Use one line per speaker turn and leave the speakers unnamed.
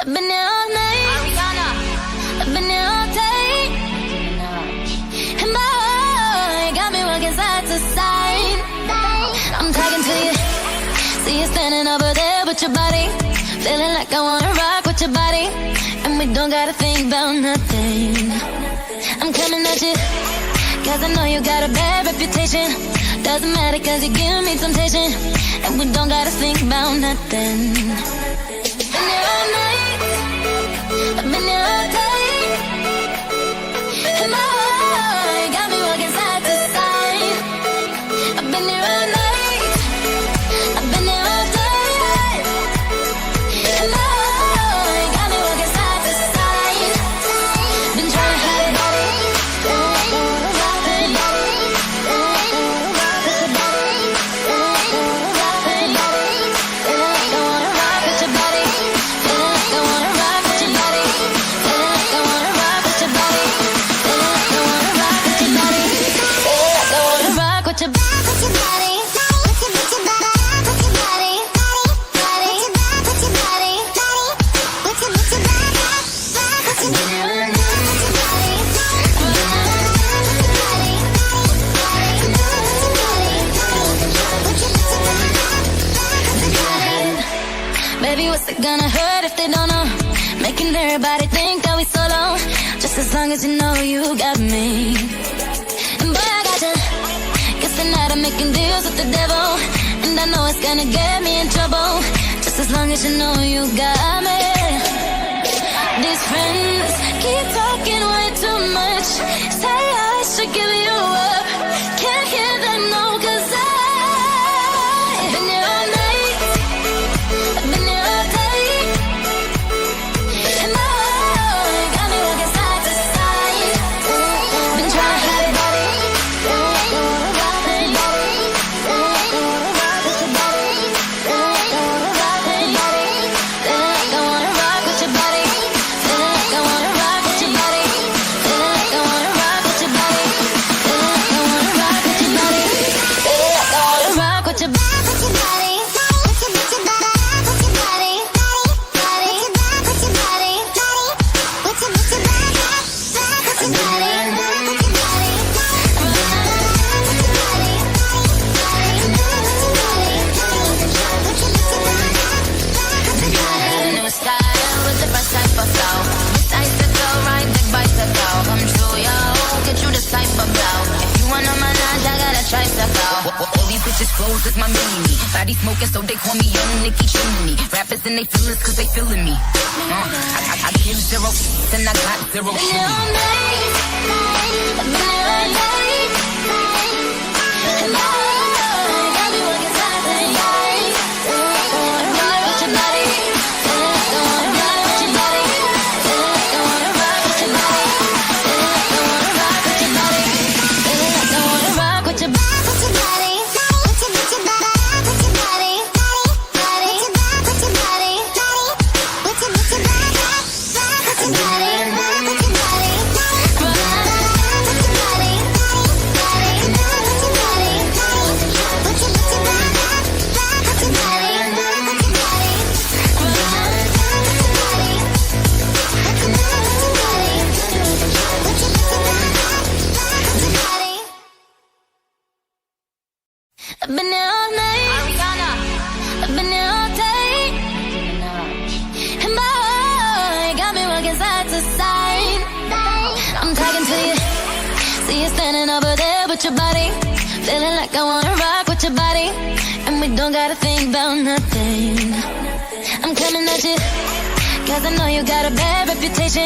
I've been here all night. Ariana. I've been here all day. And boy, got me walking side to side. I'm talking to you. See you standing over there with your body. Feeling like I wanna rock with your body. And we don't gotta think about nothing. I'm coming at you, cause I know you got a bad reputation. Doesn't matter cause you give me temptation. And we don't gotta think about nothing. Been here all night, I've been here all day. And boy, got me walking side to side. I've been here all night, I've been here all day. And boy, got me walking side to side. Been trying to hide it. Baby, what's it gonna hurt if they don't know? Making everybody think that we solo. Just as long as you know you got me. And boy, I got you. Guess tonight I'm making deals with the devil. And I know it's gonna get me in trouble. Just as long as you know you got me. These friends keep talking way too much. Say I should give you up. Can't hear them no, cause I've been here all night, I've been here all day. And boy, got me walking side to side. Been trying to hide it.
All these bitches flows is my mini. Body smoking, so they call me Young Nicki Chimney. Rappers and they feelin' cause they feelin' me. I give zero and I got zero.
Been here all night, I've been here all night. And boy, got me walking side to side. Wanna ride with your body. Wanna ride with your body. Wanna ride with your body. Wanna ride with your body. Wanna rock with your body. I've been here all night.
Ariana.
I've been here all day. And boy, got me walking side to side. I'm talking to you. See you standing over there with your body. Feeling like I wanna rock with your body. And we don't gotta think about nothing. I'm coming at you, cause I know you got a bad reputation.